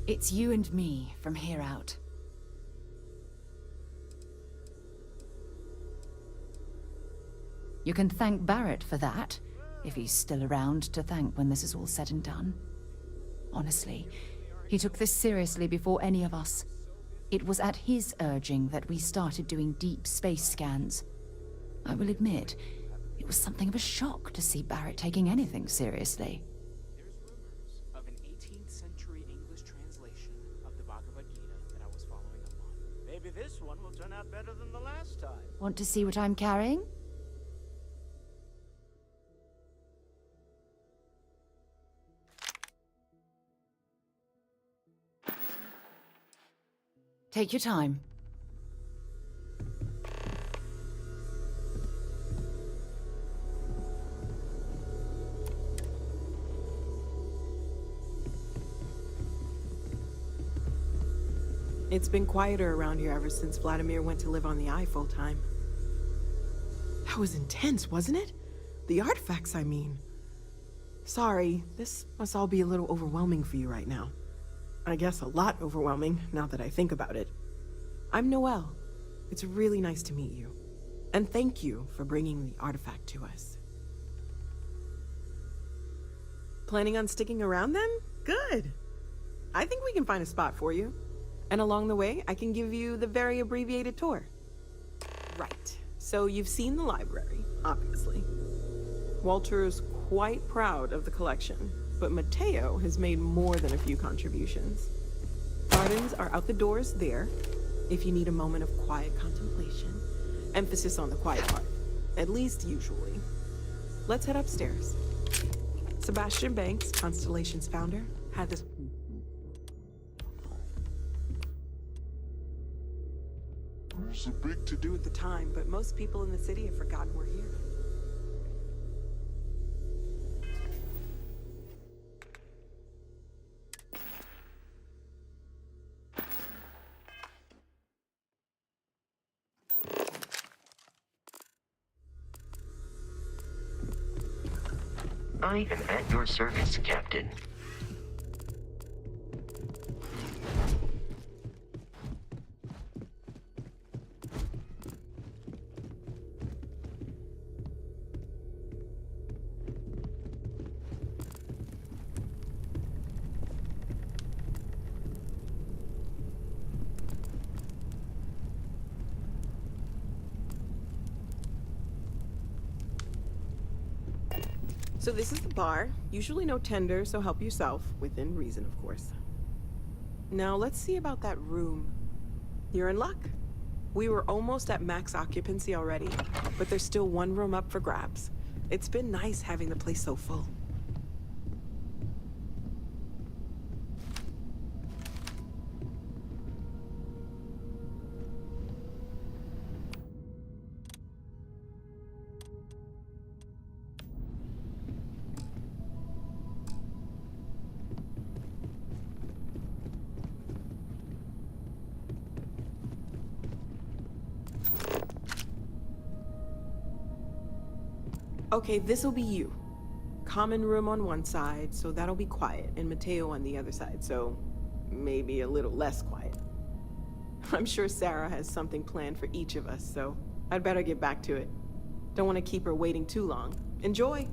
It's you and me from here out. You can thank Barrett for that, if he's still around to thank when this is all said and done. Honestly, he took this seriously before any of us. It was at his urging that we started doing deep space scans. I will admit, it was something of a shock to see Barrett taking anything seriously. There's rumors of an 18th century English translation of the Bhagavad Gita that I was following up on. Maybe this one will turn out better than the last time. Want to see what I'm carrying? Take your time. It's been quieter around here ever since Vladimir went to live on the Eye full-time. That was intense, wasn't it? The artifacts, I mean. Sorry, this must all be a little overwhelming for you right now. I guess a lot overwhelming, now that I think about it. I'm Noelle. It's really nice to meet you. And thank you for bringing the artifact to us. Planning on sticking around then? Good. I think we can find a spot for you. And along the way, I can give you the very abbreviated tour. Right. So you've seen the library, obviously. Walter's quite proud of the collection, but Mateo has made more than a few contributions. Gardens are out the doors there, if you need a moment of quiet contemplation. Emphasis on the quiet part, at least usually. Let's head upstairs. Sebastian Banks, Constellation's founder, had this... It was a big to-do at the time, but most people in the city have forgotten we're here. I am at your service, Captain. So this is the bar. Usually no tender, so help yourself. Within reason, of course. Now let's see about that room. You're in luck. We were almost at max occupancy already, but there's still one room up for grabs. It's been nice having the place so full. Okay, this'll be you. Common room on one side, so that'll be quiet, and Mateo on the other side, so maybe a little less quiet. I'm sure Sarah has something planned for each of us, so I'd better get back to it. Don't want to keep her waiting too long. Enjoy!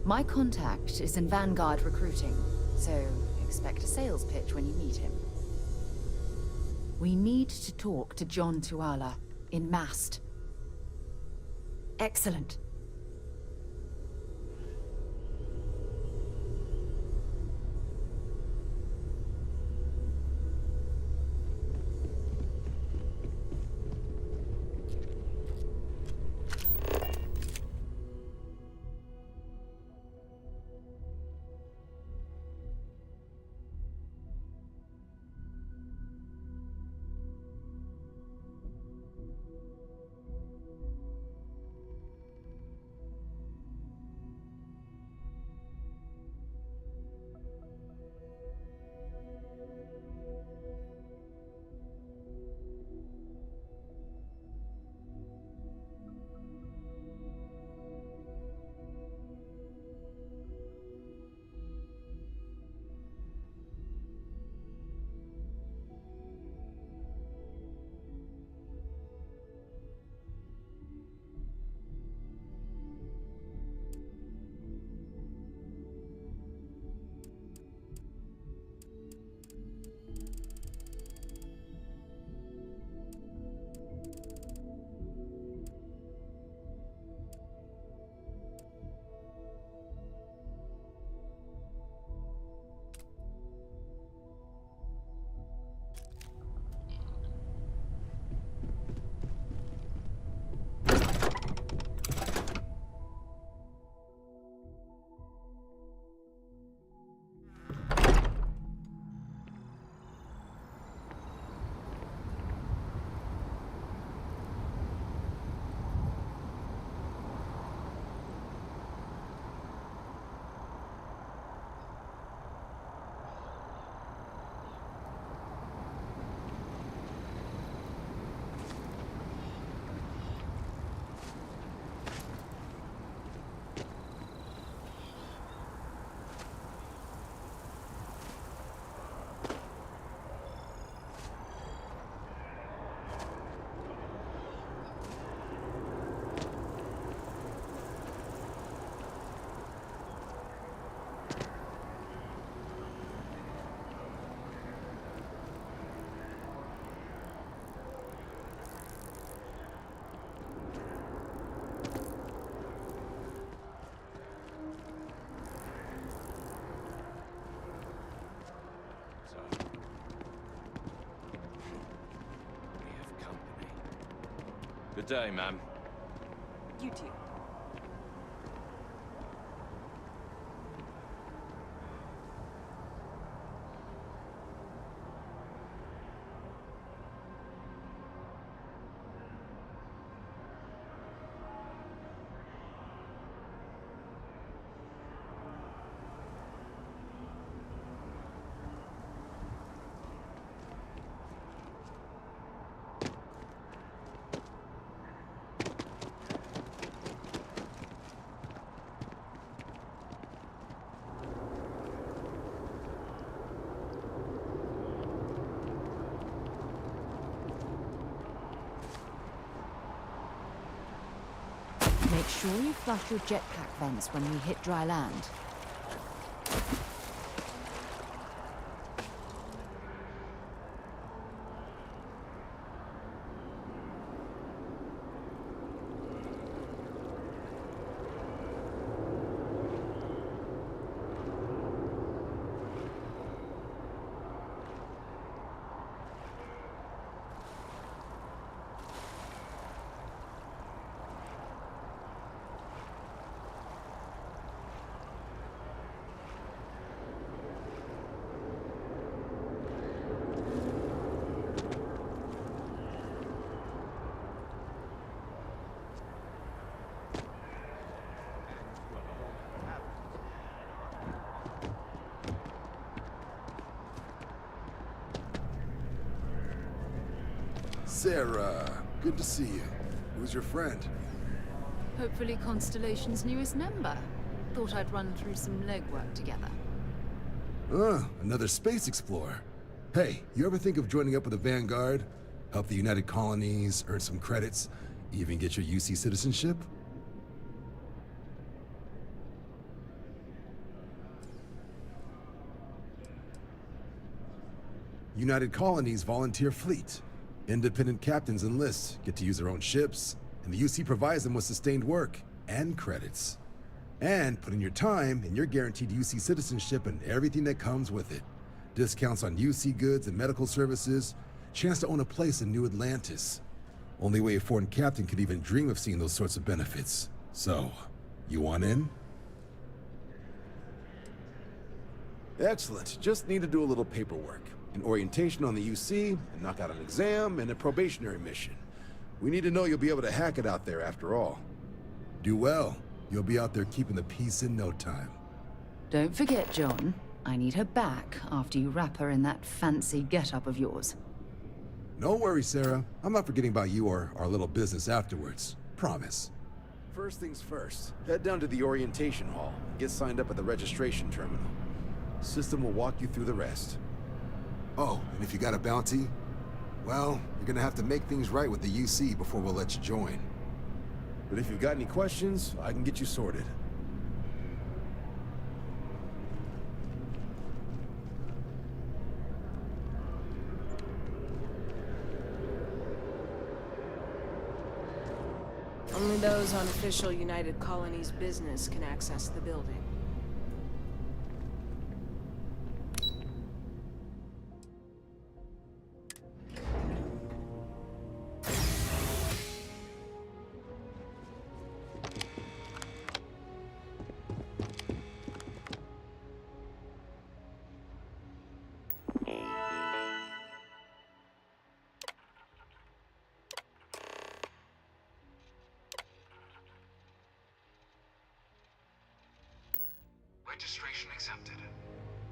My contact is in Vanguard recruiting, so expect a sales pitch when you meet him. We need to talk to John Tuala in Mast. Excellent. Good day, ma'am. You too. Make sure you flush your jetpack vents when we hit dry land. Sarah, good to see you. Who's your friend? Hopefully Constellation's newest member. Thought I'd run through some legwork together. Another space explorer. Hey, you ever think of joining up with the Vanguard? Help the United Colonies, earn some credits, even get your UC citizenship? United Colonies Volunteer Fleet. Independent captains enlist, get to use their own ships, and the UC provides them with sustained work and credits. And put in your time, and you're guaranteed UC citizenship and everything that comes with it. Discounts on UC goods and medical services, chance to own a place in New Atlantis. Only way a foreign captain could even dream of seeing those sorts of benefits. So, you want in? Excellent. Just need to do a little paperwork. An orientation on the UC, and knock out an exam, and a probationary mission. We need to know you'll be able to hack it out there after all. Do well. You'll be out there keeping the peace in no time. Don't forget, John. I need her back after you wrap her in that fancy get-up of yours. No worries, Sarah. I'm not forgetting about you or our little business afterwards. Promise. First things first, head down to the orientation hall and get signed up at the registration terminal. System will walk you through the rest. Oh, and if you got a bounty, well, you're gonna have to make things right with the UC before we'll let you join. But if you've got any questions, I can get you sorted. Only those on official United Colonies business can access the building. Registration accepted.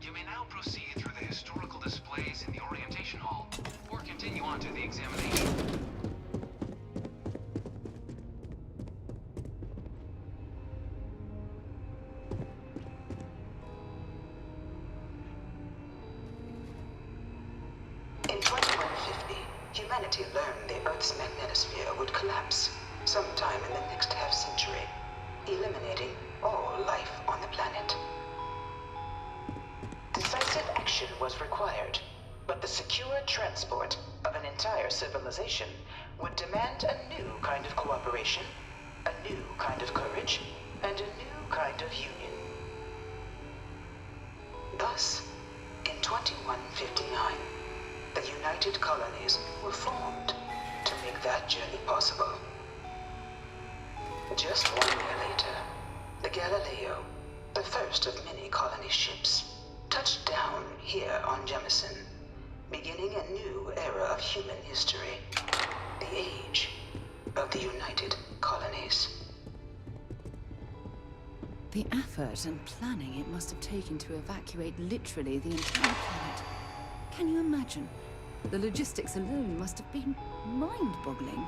You may now proceed through the historical displays in the orientation hall, or continue on to the examination. In 2150, humanity learned the Earth's magnetosphere would collapse sometime in the next half-century, eliminating all life on the planet. Decisive action was required, but the secure transport of an entire civilization would demand a new kind of cooperation, a new kind of courage, and a new kind of union. Thus, in 2159, the United Colonies were formed to make that journey possible. Just 1 year later, the Galileo, the first of many colony ships, touched down here on Jemison, beginning a new era of human history, the age of the United Colonies. The effort and planning it must have taken to evacuate literally the entire planet. Can you imagine? The logistics alone must have been mind-boggling.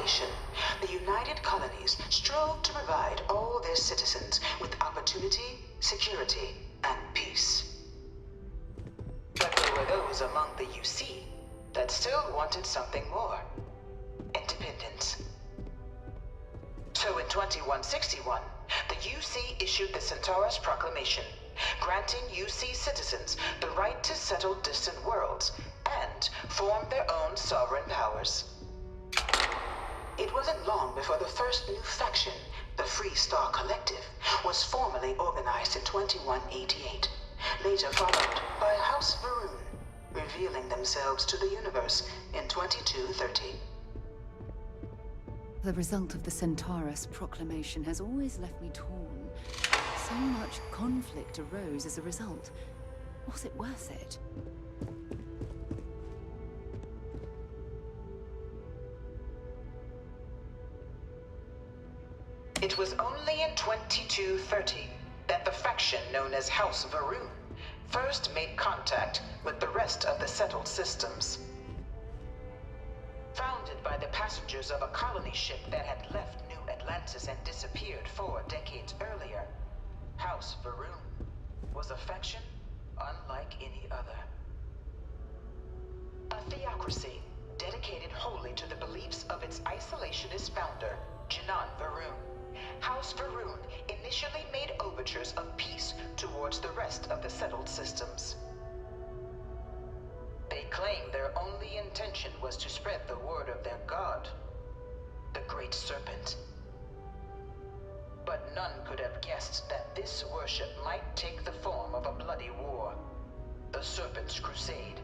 civilization, the United Colonies strove to provide all their citizens with opportunity, security, and peace. But there were those among the UC that still wanted something more. Independence. So in 2161, the UC issued the Centaurus Proclamation, granting UC citizens the right to settle distant worlds and form their own sovereign powers. It wasn't long before the first new faction, the Free Star Collective, was formally organized in 2188, later followed by House Varun, revealing themselves to the universe in 2230. The result of the Centaurus Proclamation has always left me torn. So much conflict arose as a result. Was it worth it? It was only in 2230 that the faction known as House Varun first made contact with the rest of the settled systems. Founded by the passengers of a colony ship that had left New Atlantis and disappeared 4 decades earlier, House Varun was a faction unlike any other. A theocracy dedicated wholly to the beliefs of its isolationist founder, Janan Varun. House Varun initially made overtures of peace towards the rest of the settled systems. They claimed their only intention was to spread the word of their god, the Great Serpent. But none could have guessed that this worship might take the form of a bloody war, the Serpent's Crusade.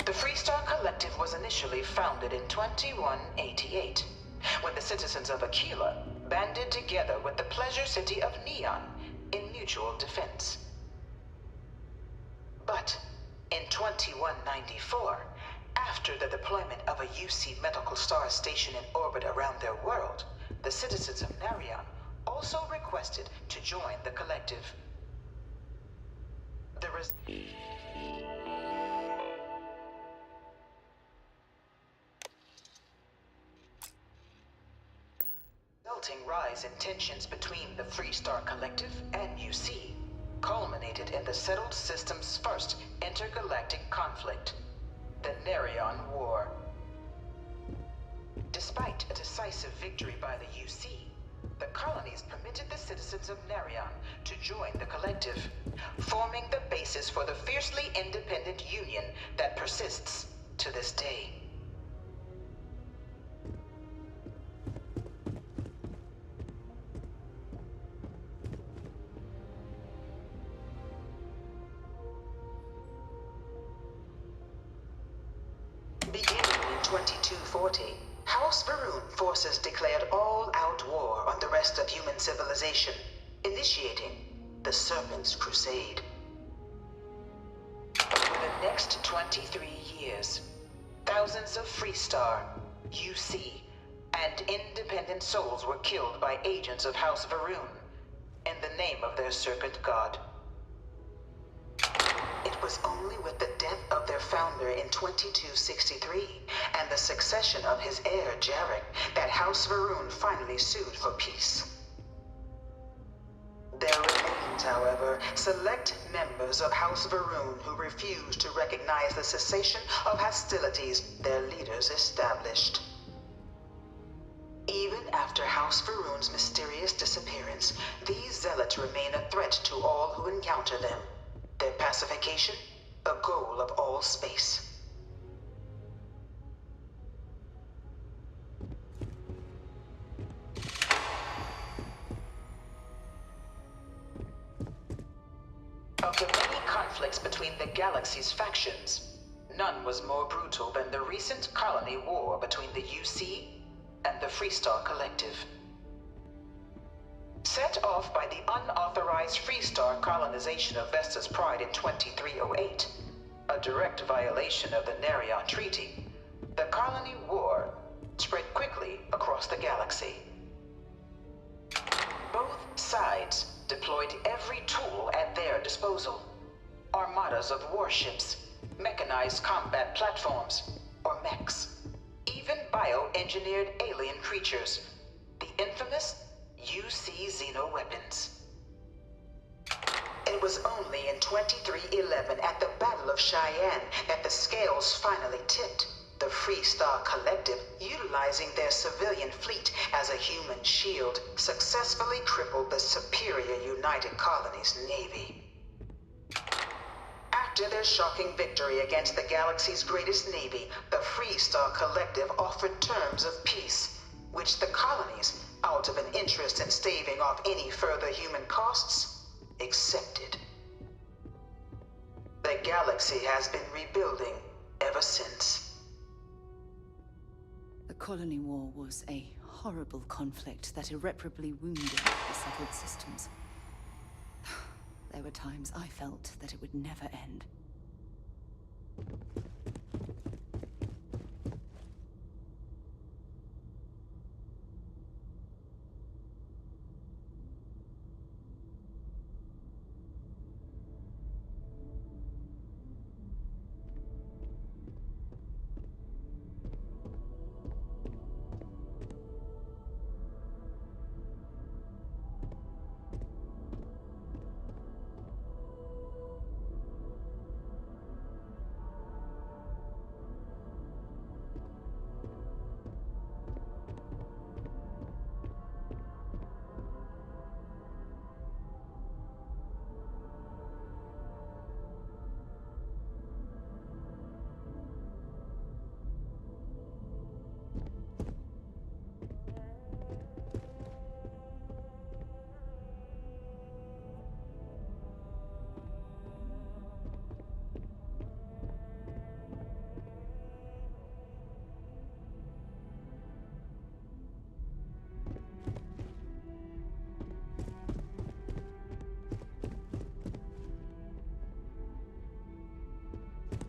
The Freestar Collective was initially founded in 2188, when the citizens of Aquila banded together with the pleasure city of Neon in mutual defense. But in 2194, after the deployment of a UC medical star station in orbit around their world, the citizens of Narion also requested to join the collective. The resulting rise in tensions between the Freestar Collective and UC culminated in the settled system's first intergalactic conflict, the Narion War. Despite a decisive victory by the UC, the colonies permitted the citizens of Narion to join the collective, forming the basis for the fiercely independent union that persists to this day. Beginning in 2240, House Varun forces declared all-out war on the rest of human civilization, initiating the Serpent's Crusade. Over the next 23 years, thousands of Freestar, UC, and independent souls were killed by agents of House Varun in the name of their serpent god. It was only with the death of their founder in 2263 and the succession of his heir, Jarek, that House Varun finally sued for peace. There remained, however, select members of House Varun who refused to recognize the cessation of hostilities their leaders established. Even after House Varun's mysterious disappearance, these zealots remain a threat to all who encounter them. Their pacification, a goal of all space. Of the many conflicts between the galaxy's factions, none was more brutal than the recent colony war between the UC and the Freestar Collective. Set off by the unauthorized Freestar colonization of Vesta's Pride in 2308, a direct violation of the Nerion Treaty, the colony war spread quickly across the galaxy. Both sides deployed every tool at their disposal. Armadas of warships, mechanized combat platforms, or mechs, even bioengineered alien creatures, the infamous UC xenoweapons. It was only in 2311 at the Battle of Cheyenne that the scales finally tipped. The Freestar Collective, utilizing their civilian fleet as a human shield, successfully crippled the superior United Colonies Navy. After their shocking victory against the galaxy's greatest navy, the Freestar Collective offered terms of peace, which the colonies, out of an interest in staving off any further human costs, accepted. The galaxy has been rebuilding ever since. The Colony War was a horrible conflict that irreparably wounded the settled systems. There were times I felt that it would never end.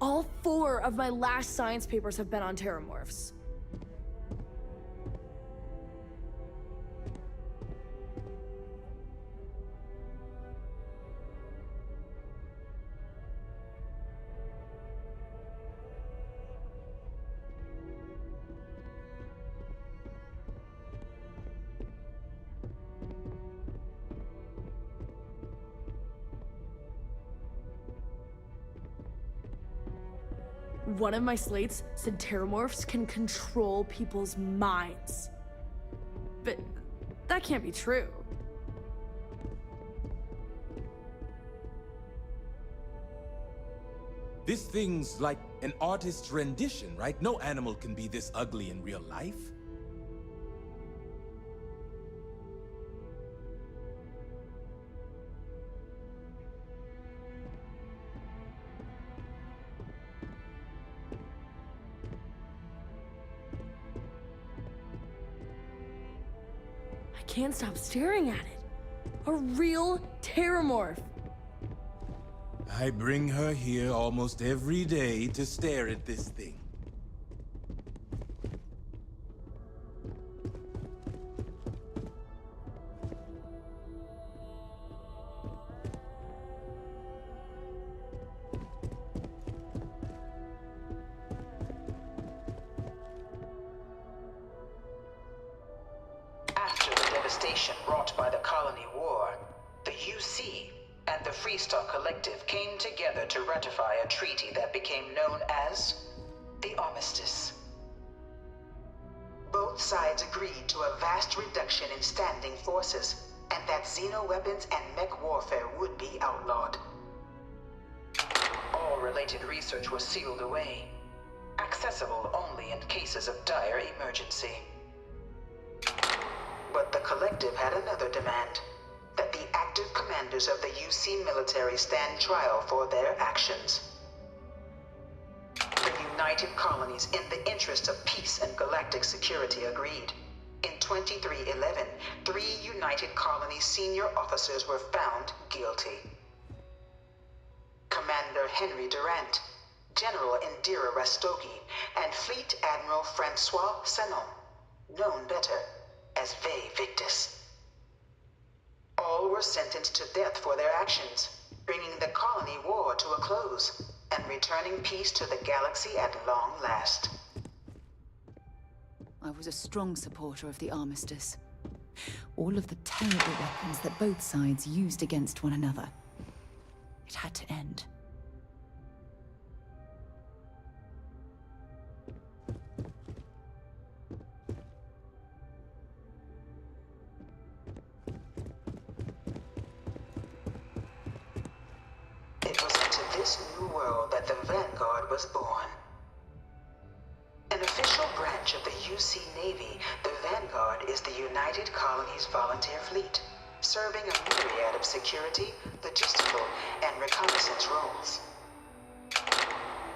All 4 of my last science papers have been on terramorphs. One of my slates said terramorphs can control people's minds. But that can't be true. This thing's like an artist's rendition, right? No animal can be this ugly in real life. I can't stop staring at it. A real terramorph. I bring her here almost every day to stare at this thing. After the devastation wrought by the Colony War, the UC and the Freestar Collective came together to ratify a treaty that became known as the Armistice. Both sides agreed to a vast reduction in standing forces, and that xenoweapons and mech warfare would be outlawed. All related research was sealed away, accessible only in cases of dire emergency. But the Collective had another demand, that the active commanders of the UC military stand trial for their actions. The United Colonies, in the interest of peace and galactic security, agreed. In 2311, 3 United Colonies senior officers were found guilty. Commander Henry Durant, General Indira Rastogi, and Fleet Admiral Francois Sanon, known better as Ve Victus. All were sentenced to death for their actions, bringing the colony war to a close and returning peace to the galaxy at long last. I was a strong supporter of the armistice. All of the terrible weapons that both sides used against one another. It had to end. It was into this new world that the Vanguard was born. An official branch of the UC Navy, the Vanguard is the United Colonies Volunteer Fleet, serving a myriad of security, logistical, and reconnaissance roles.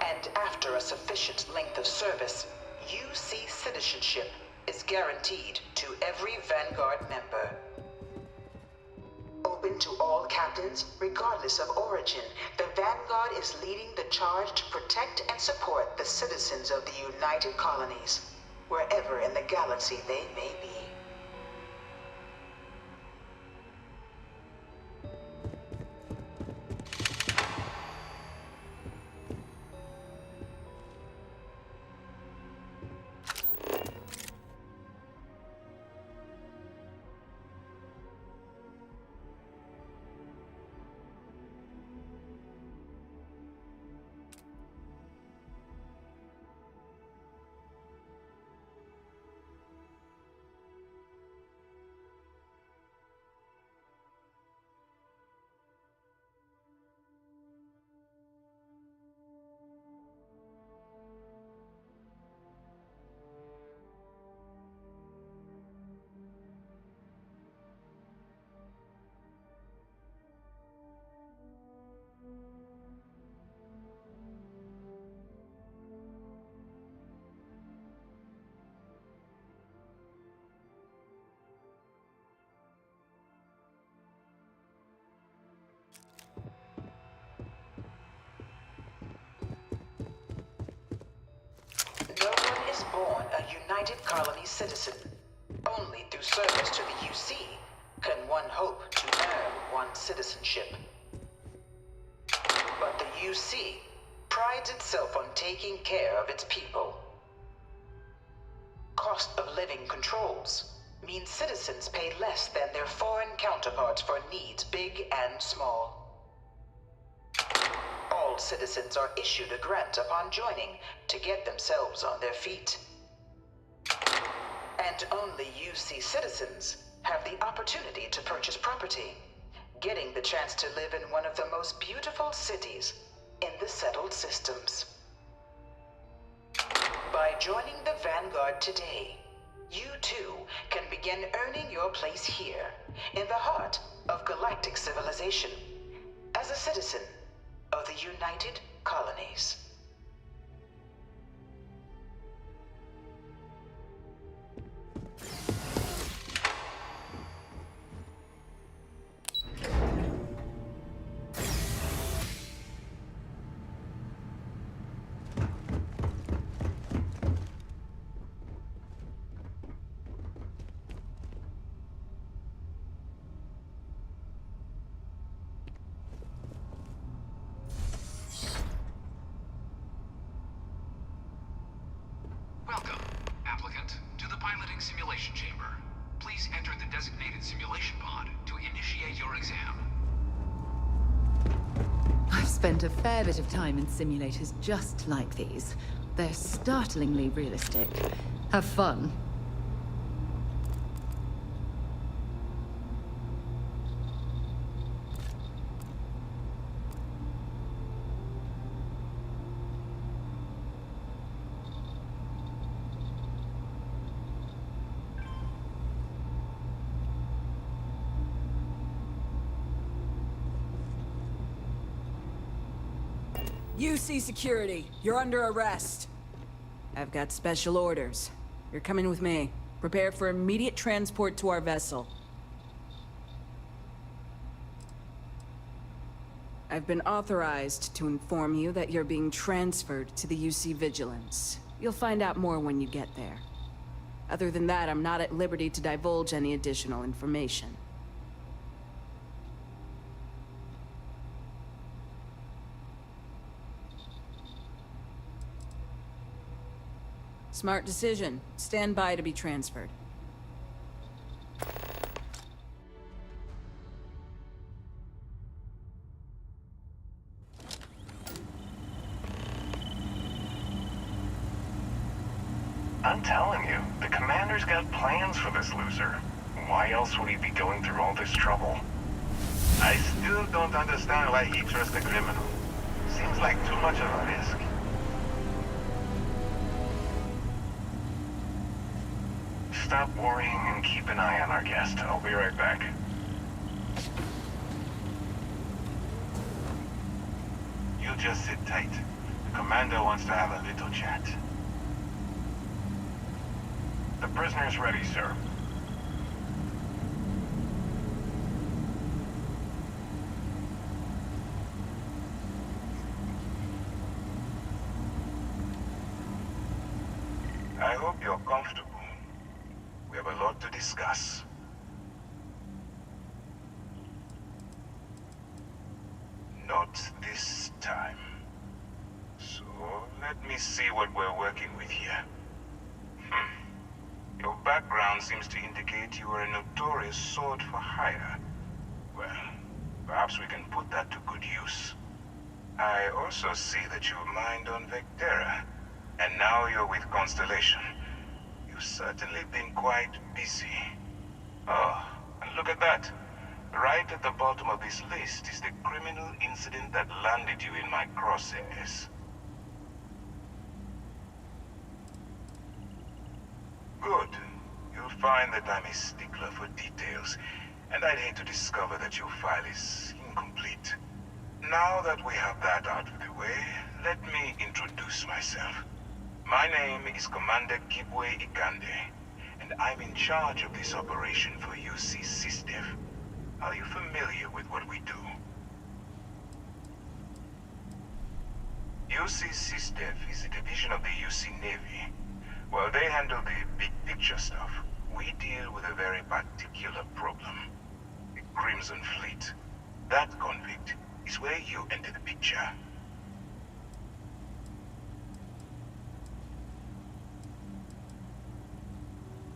And after a sufficient length of service, UC citizenship is guaranteed to every Vanguard member. Open to all captains, regardless of origin, the Vanguard is leading the charge to protect and support the citizens of the United Colonies, wherever in the galaxy they may be. No one is born a United Colonies citizen. Only through service to the UC can one hope to earn one's citizenship. But the UC prides itself on taking care of its people. Cost of living controls mean citizens pay less than their foreign counterparts for needs big and small. All citizens are issued a grant upon joining to get themselves on their feet. And only UC citizens have the opportunity to purchase property, getting the chance to live in one of the most beautiful cities in the settled systems. By joining the Vanguard today, you too can begin earning your place here, in the heart of galactic civilization, as a citizen of the United Colonies. Welcome, applicant, to the piloting simulation chamber. Please enter the designated simulation pod to initiate your exam. I've spent a fair bit of time in simulators just like these. They're startlingly realistic. Have fun. UC security, you're under arrest. I've got special orders. You're coming with me. Prepare for immediate transport to our vessel. I've been authorized to inform you that you're being transferred to the UC Vigilance. You'll find out more when you get there. Other than that, I'm not at liberty to divulge any additional information. Smart decision. Stand by to be transferred. I'm telling you, the commander's got plans for this loser. Why else would he be going through all this trouble? I still don't understand why he trusts a criminal. Seems like too much of a risk. Stop worrying and keep an eye on our guest. I'll be right back. You just sit tight. The commander wants to have a little chat. The prisoner's ready, sir. I hope you're comfortable. We have a lot to discuss. Not this time. So, let me see what we're working with here. Your background seems to indicate you are a notorious sword for hire. Well, perhaps we can put that to good use. I also see that you mined on Vectera, and now you're with Constellation. You've certainly been quite busy. Oh, and look at that. Right at the bottom of this list is the criminal incident that landed you in my crosshairs. Good. You'll find that I'm a stickler for details, and I'd hate to discover that your file is incomplete. Now that we have that out of the way, let me introduce myself. My name is Commander Kibwe Ikande, and I'm in charge of this operation for UC SysDev. Are you familiar with what we do? UC SysDev is a division of the UC Navy. While they handle the big picture stuff, we deal with a very particular problem. The Crimson Fleet. That convict is where you enter the picture.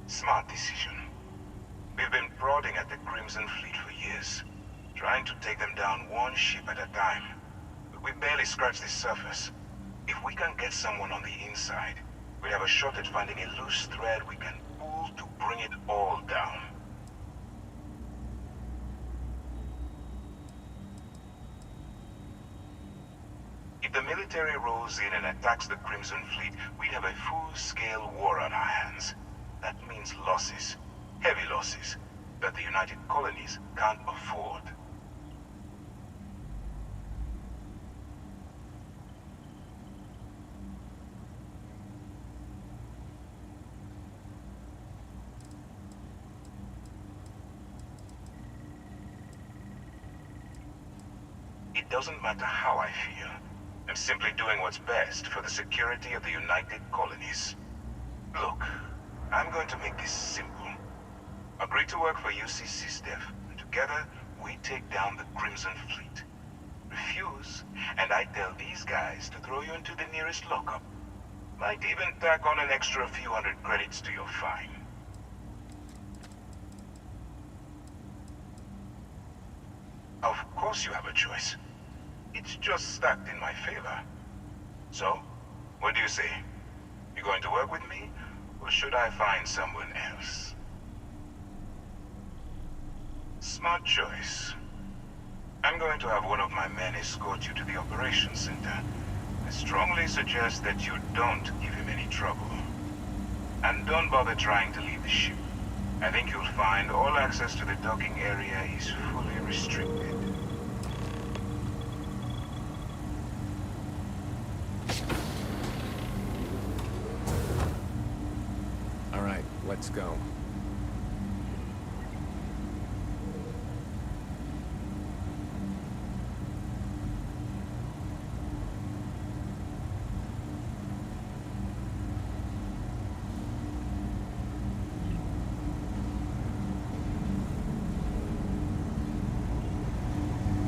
Smart decision. We've been prodding at the Crimson Fleet for years, trying to take them down one ship at a time. But we barely scratched the surface. If we can get someone on the inside, we have a shot at finding a loose thread we can pull to bring it all down. If the military rolls in and attacks the Crimson Fleet, we'd have a full-scale war on our hands. That means losses, heavy losses, that the United Colonies can't afford. It doesn't matter how I feel. I'm simply doing what's best for the security of the United Colonies. Look, I'm going to make this simple. Agree to work for UC SysDev, and together we take down the Crimson Fleet. Refuse, and I tell these guys to throw you into the nearest lockup. Might even tack on an extra few hundred credits to your fine. Of course you have a choice. It's just stacked in my favor. So, what do you say? You going to work with me, or should I find someone else? Smart choice. I'm going to have one of my men escort you to the operations center. I strongly suggest that you don't give him any trouble. And don't bother trying to leave the ship. I think you'll find all access to the docking area is fully restricted. All right, what Let's go.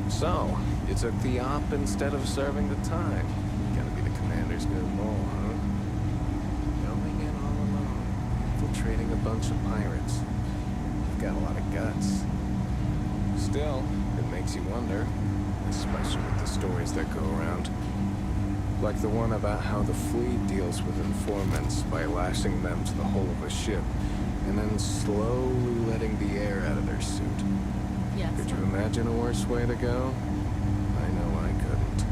So, you took the op instead of serving the time. Gotta be the commander's new mole, huh? Going in all alone, infiltrating a bunch of pirates. You've got a lot of guts. Still, it makes you wonder, especially with the stories that go around. Like the one about how the fleet deals with informants by lashing them to the hull of a ship, and then slowly letting the air out of their suit. Yes. Could you imagine a worse way to go? I know I couldn't.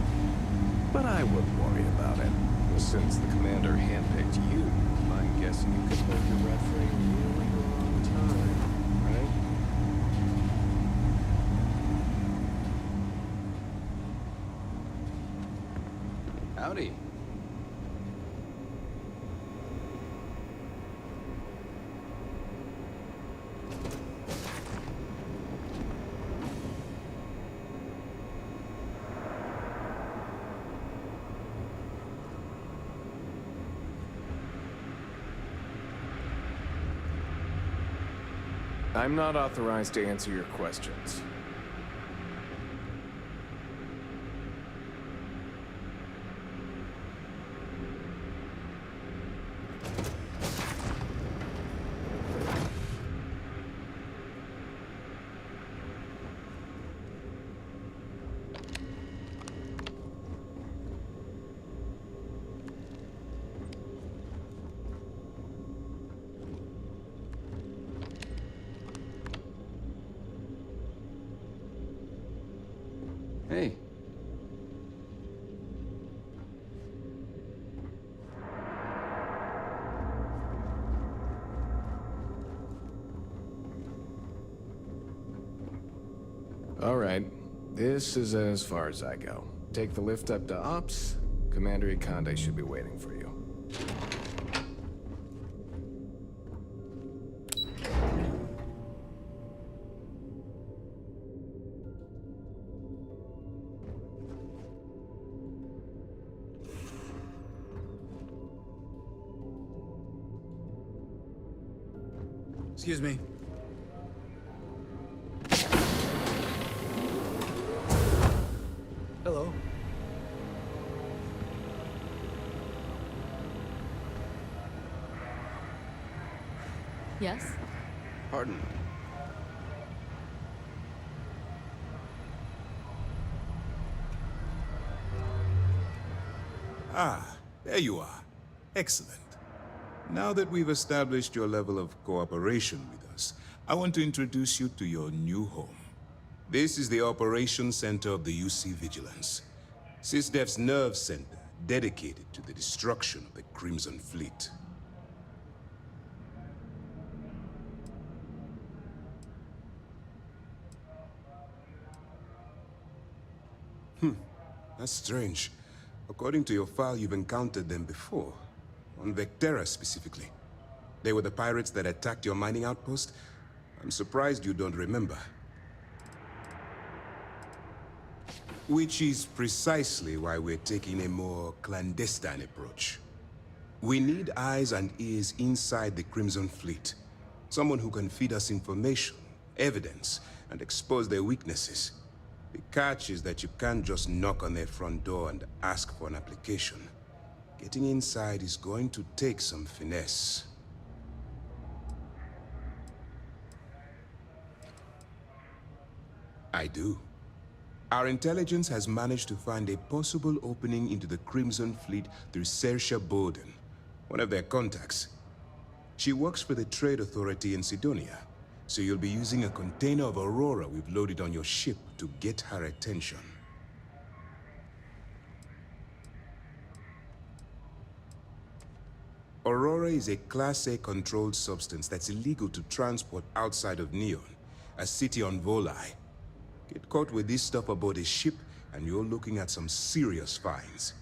But I wouldn't worry about it. Since the commander handpicked you, I'm guessing you could hold your breath for a really long time, right? Howdy. I'm not authorized to answer your questions. Hey. All right. This is as far as I go. Take the lift up to Ops. Commander Ikande should be waiting for you. Excuse me. Hello. Yes? Pardon. Ah, there you are. Excellent. Now that we've established your level of cooperation with us, I want to introduce you to your new home. This is the Operations Center of the UC Vigilance, SysDef's nerve center dedicated to the destruction of the Crimson Fleet. That's strange. According to your file, you've encountered them before. On Vectera, specifically. They were the pirates that attacked your mining outpost? I'm surprised you don't remember. Which is precisely why we're taking a more clandestine approach. We need eyes and ears inside the Crimson Fleet. Someone who can feed us information, evidence, and expose their weaknesses. The catch is that you can't just knock on their front door and ask for an application. Getting inside is going to take some finesse. I do. Our intelligence has managed to find a possible opening into the Crimson Fleet through Saoirse Bowden, one of their contacts. She works for the Trade Authority in Sidonia, so you'll be using a container of Aurora we've loaded on your ship to get her attention. Aurora is a Class A controlled substance that's illegal to transport outside of Neon, a city on Volai. Get caught with this stuff aboard a ship, and you're looking at some serious fines.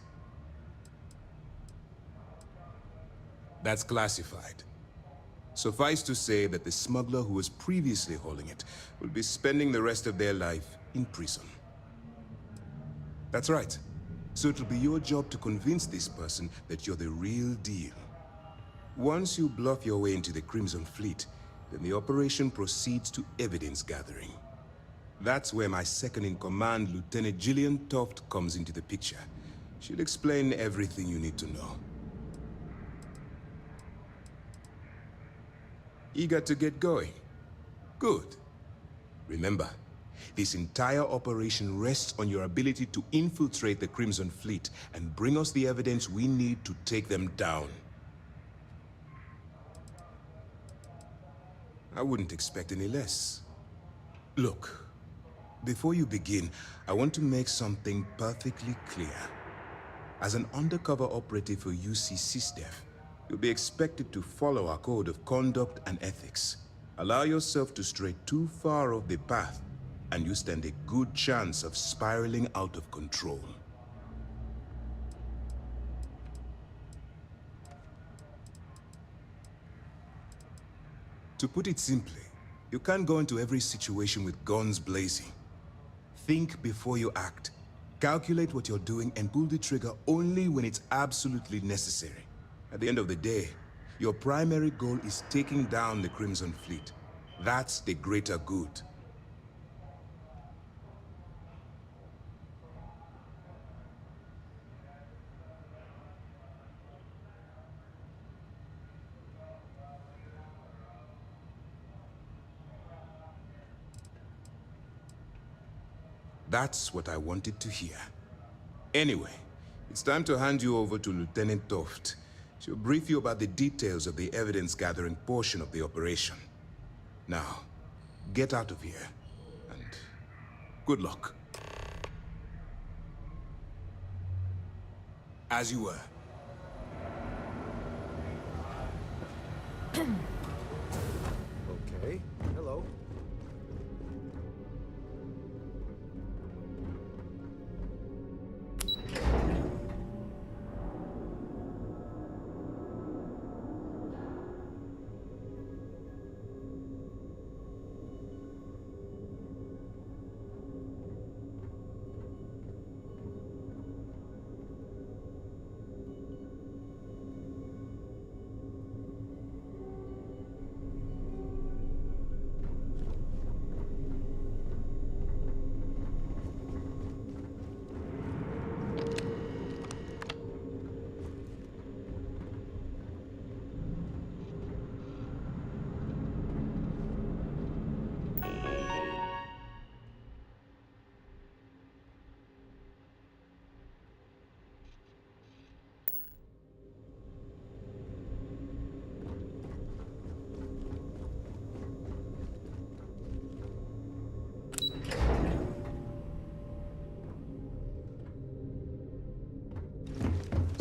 That's classified. Suffice to say that the smuggler who was previously holding it will be spending the rest of their life in prison. That's right. So it'll be your job to convince this person that you're the real deal. Once you bluff your way into the Crimson Fleet, then the operation proceeds to evidence gathering. That's where my second-in-command, Lieutenant Gillian Toft, comes into the picture. She'll explain everything you need to know. Eager to get going? Good. Remember, this entire operation rests on your ability to infiltrate the Crimson Fleet and bring us the evidence we need to take them down. I wouldn't expect any less. Look, before you begin, I want to make something perfectly clear. As an undercover operative for UC SysDef, you'll be expected to follow our code of conduct and ethics. Allow yourself to stray too far off the path, and you stand a good chance of spiraling out of control. To put it simply, you can't go into every situation with guns blazing. Think before you act. Calculate what you're doing and pull the trigger only when it's absolutely necessary. At the end of the day, your primary goal is taking down the Crimson Fleet. That's the greater good. That's what I wanted to hear. Anyway, it's time to hand you over to Lieutenant Toft. She'll brief you about the details of the evidence-gathering portion of the operation. Now, get out of here, and good luck. As you were. Okay, hello.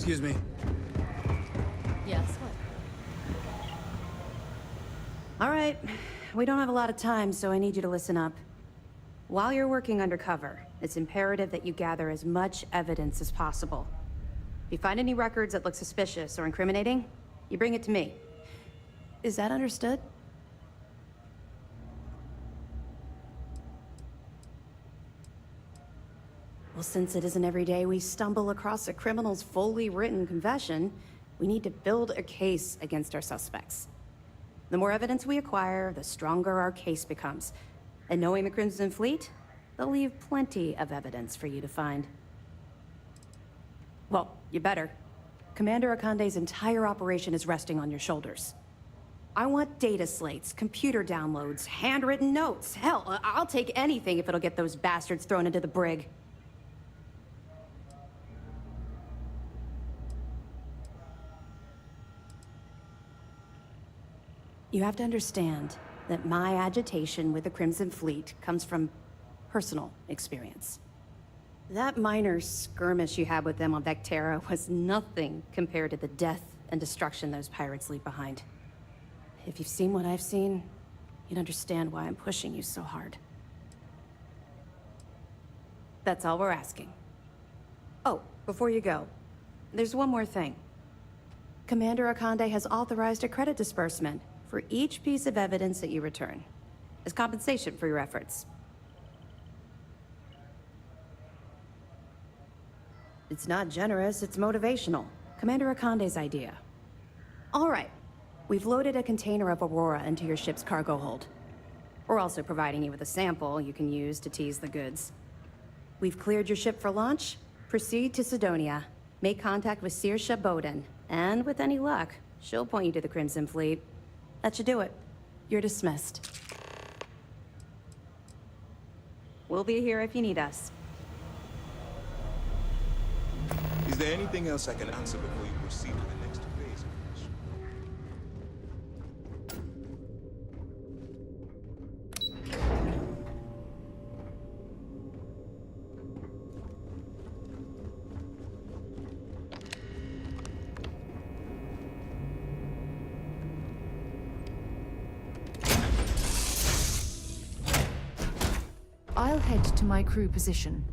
Excuse me. Yes, All right. We don't have a lot of time, so I need you to listen up. While you're working undercover, it's imperative that you gather as much evidence as possible. If you find any records that look suspicious or incriminating, you bring it to me. Is that understood? Well, since it isn't every day we stumble across a criminal's fully written confession, we need to build a case against our suspects. The more evidence we acquire, the stronger our case becomes. And knowing the Crimson Fleet, they'll leave plenty of evidence for you to find. Well, you better. Commander Akande's entire operation is resting on your shoulders. I want data slates, computer downloads, handwritten notes. Hell, I'll take anything if it'll get those bastards thrown into the brig. You have to understand that my agitation with the Crimson Fleet comes from personal experience. That minor skirmish you had with them on Vectera was nothing compared to the death and destruction those pirates leave behind. If you've seen what I've seen, you'd understand why I'm pushing you so hard. That's all we're asking. Oh, before you go, there's one more thing. Commander Akande has authorized a credit disbursement for each piece of evidence that you return, as compensation for your efforts. It's not generous, it's motivational. Commander Akande's idea. All right, we've loaded a container of Aurora into your ship's cargo hold. We're also providing you with a sample you can use to tease the goods. We've cleared your ship for launch. Proceed to Sidonia. Make contact with Saoirse Bowden, and with any luck, she'll point you to the Crimson Fleet. That should do it. You're dismissed. We'll be here if you need us. Is there anything else I can answer before you proceed to the next phase of the mission? I'll head to my crew position.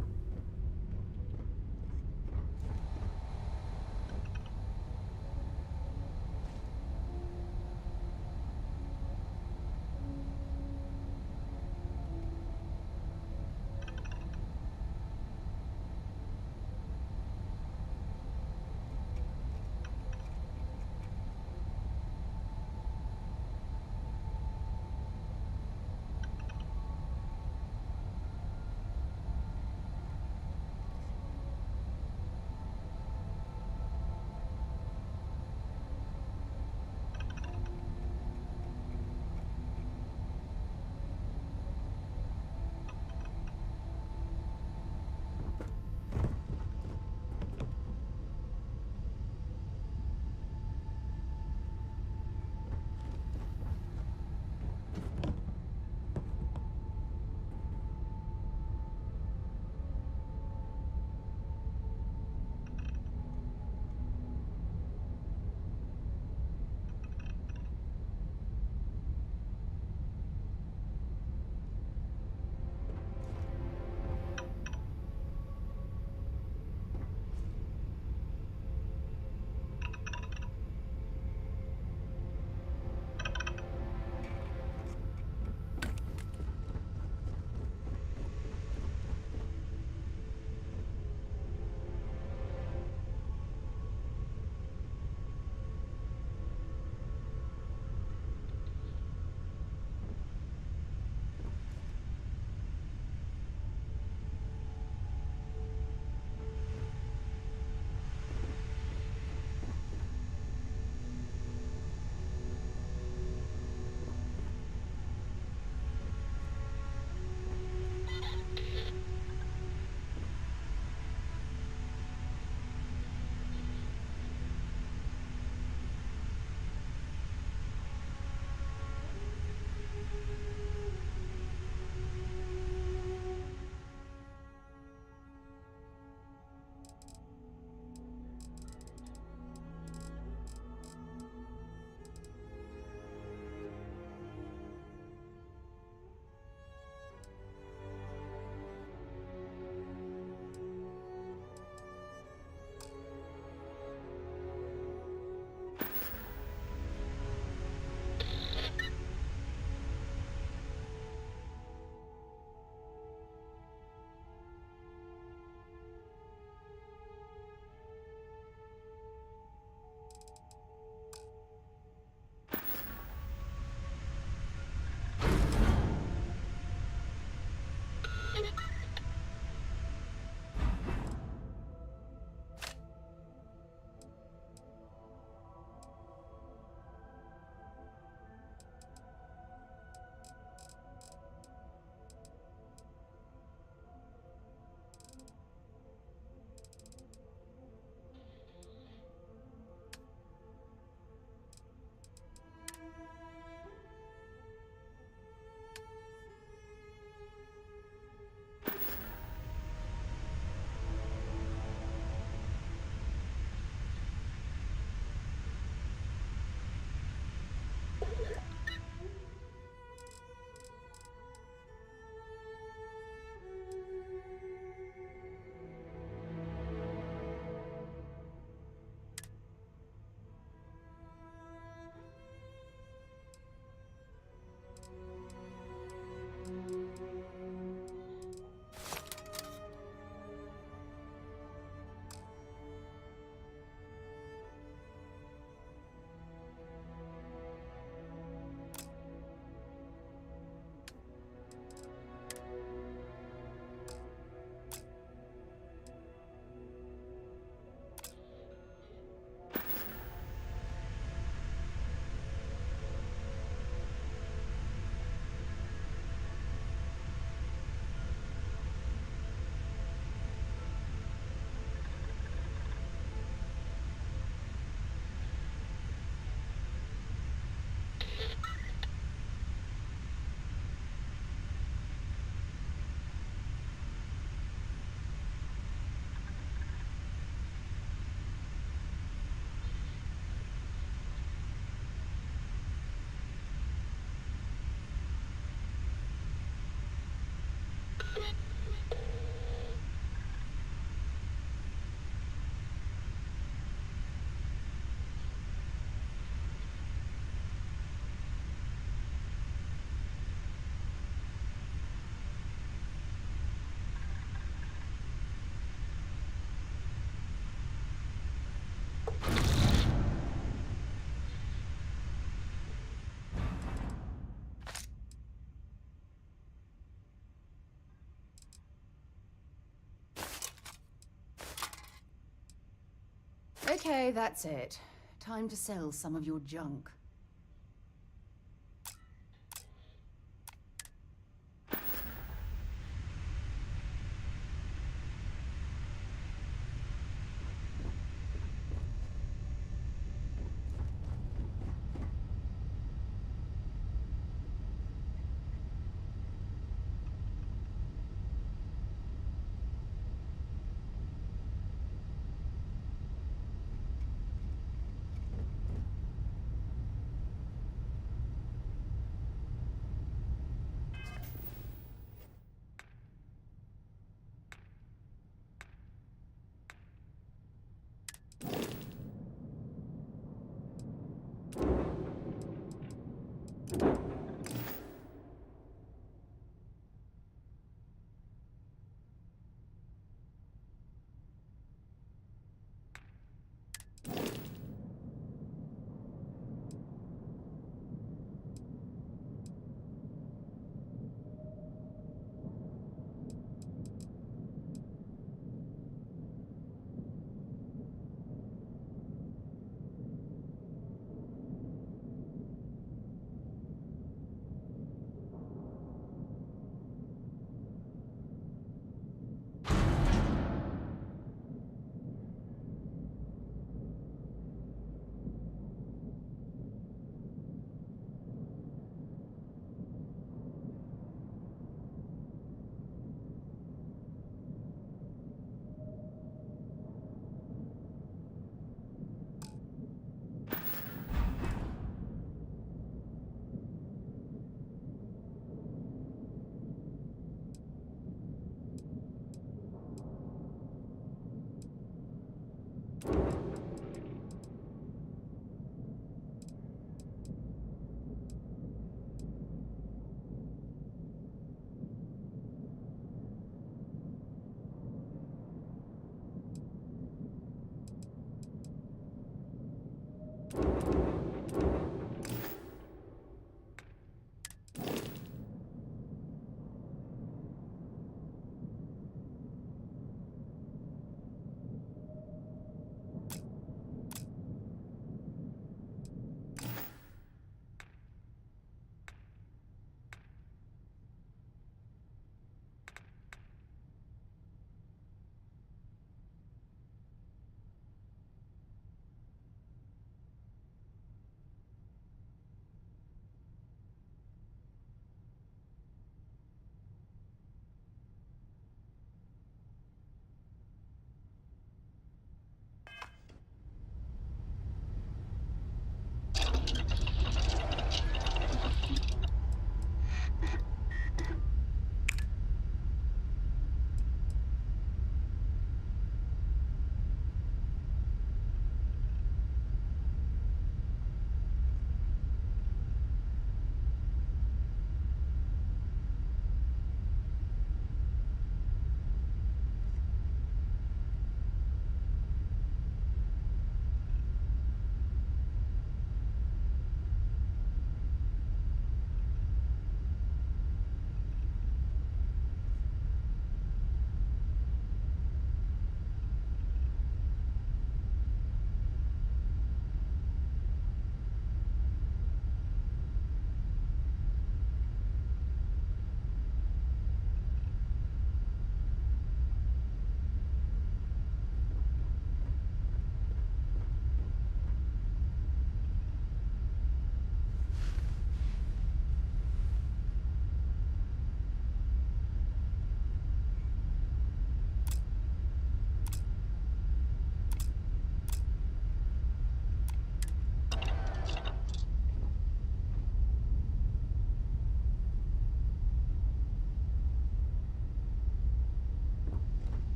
Okay, that's it. Time to sell some of your junk.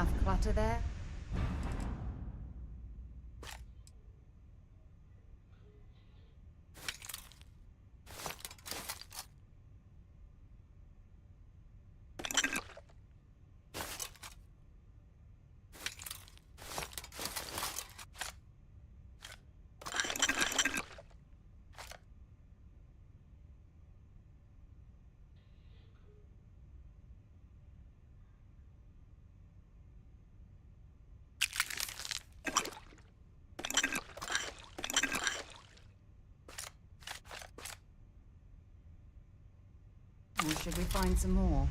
Enough clutter there? Or should we find some more?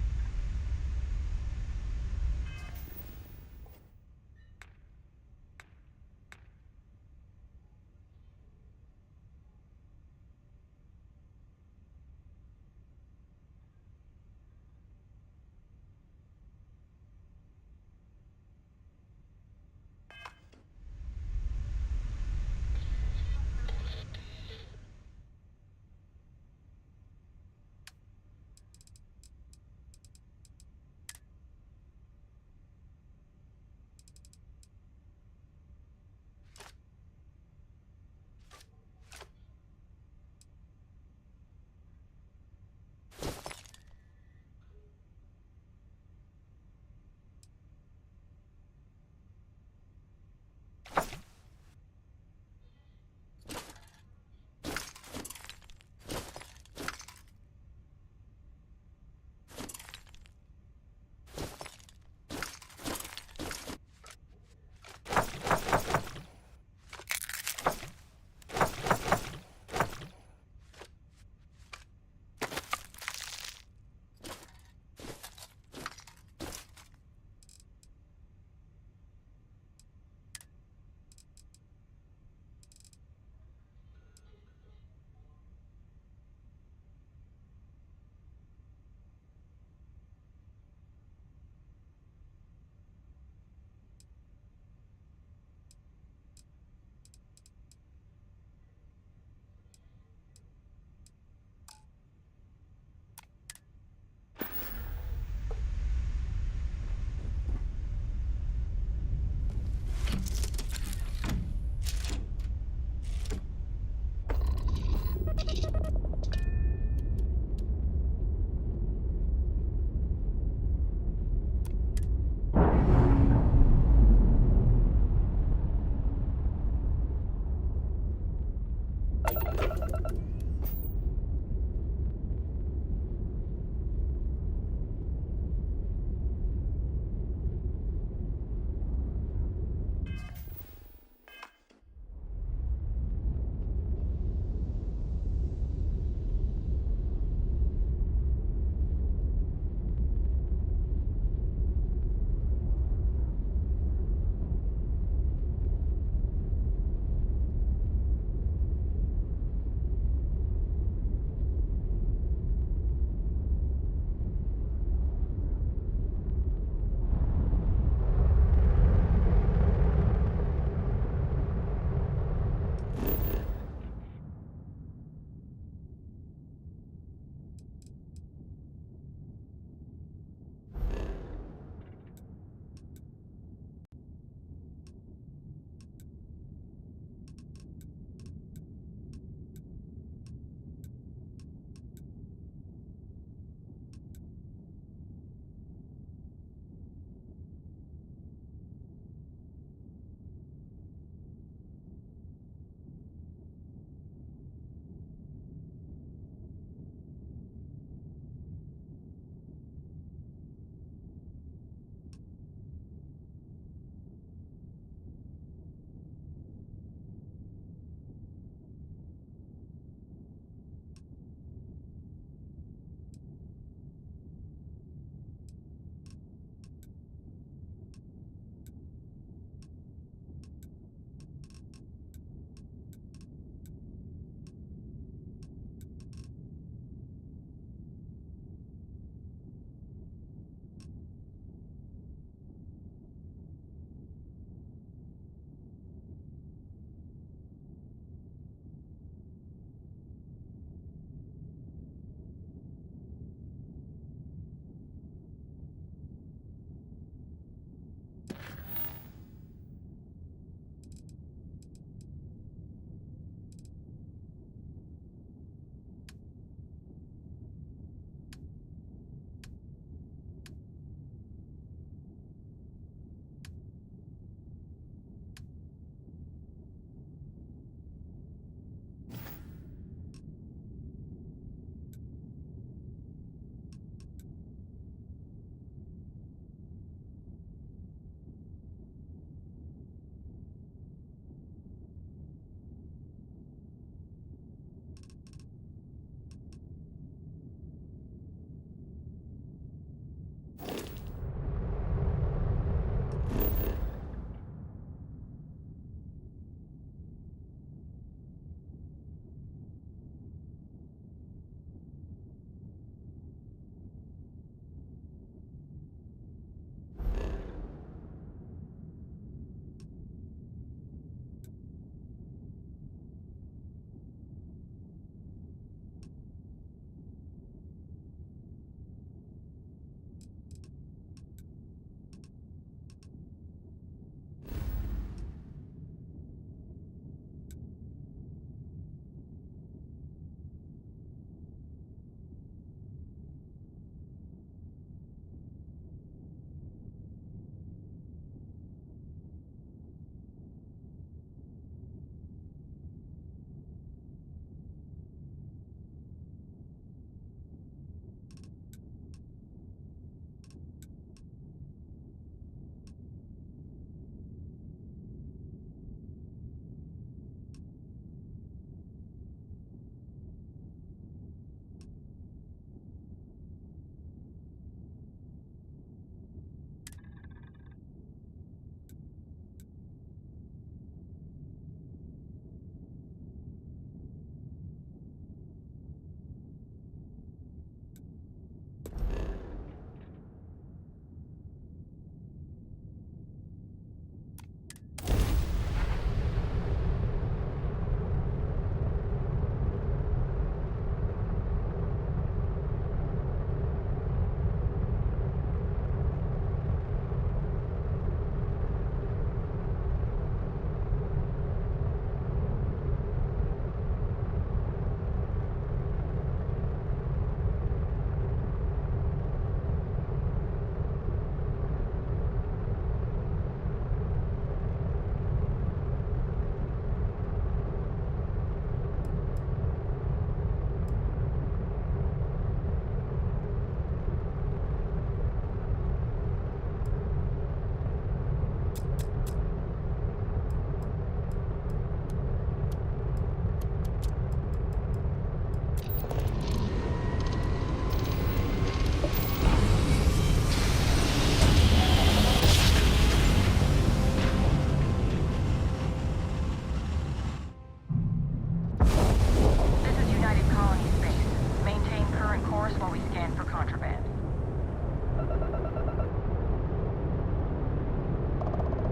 in for contraband.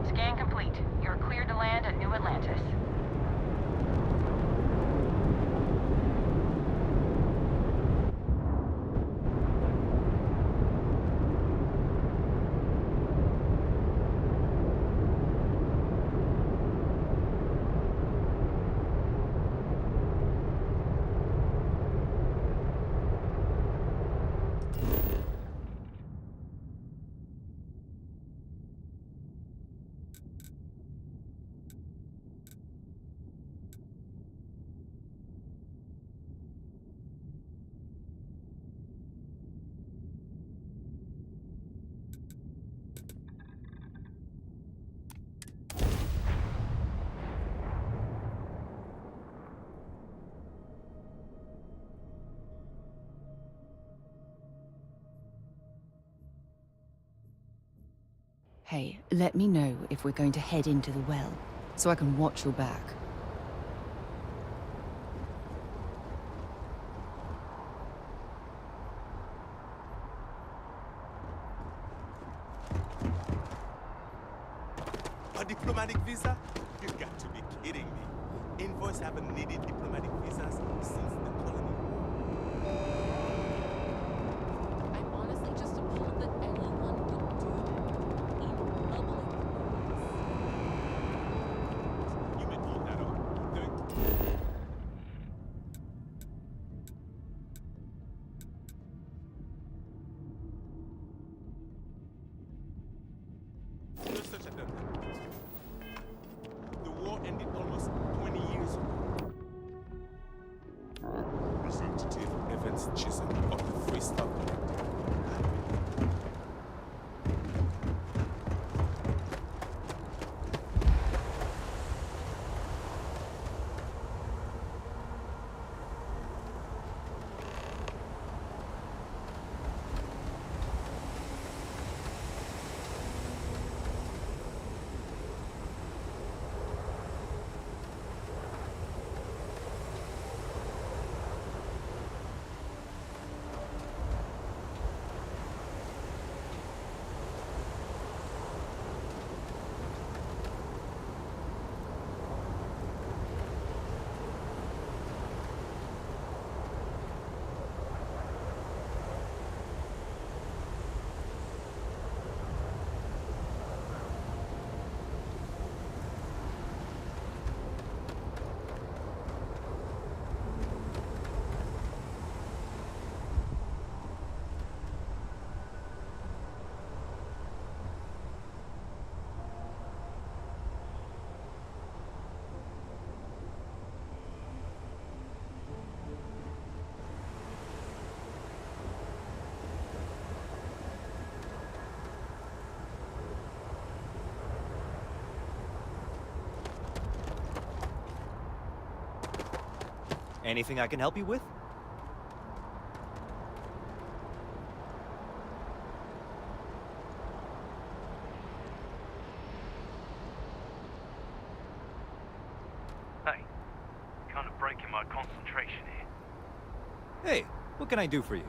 Scan complete. You're cleared to land at New Atlantis. Hey, let me know if we're going to head into the well, so I can watch your back. A diplomatic visa? You got to be kidding me. Invoice haven't needed diplomatic visas since the colony war. I'm honestly just appalled that anyone would do it in public. You made all that up. No such a thing. The war ended almost 20 years ago. Representative Evans Chisholm of the Freestyle Collective. Anything I can help you with? Hey, kind of breaking my concentration here. Hey, what can I do for you?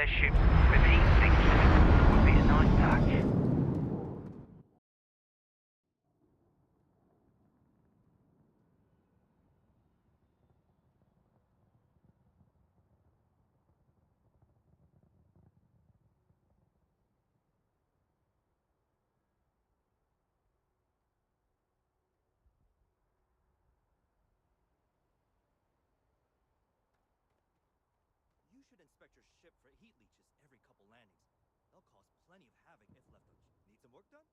their ships with heat sinkers would be a nice touch. You should inspect your ship for heat leeches every couple landings. They'll cause plenty of havoc if left untouched. Need some work done?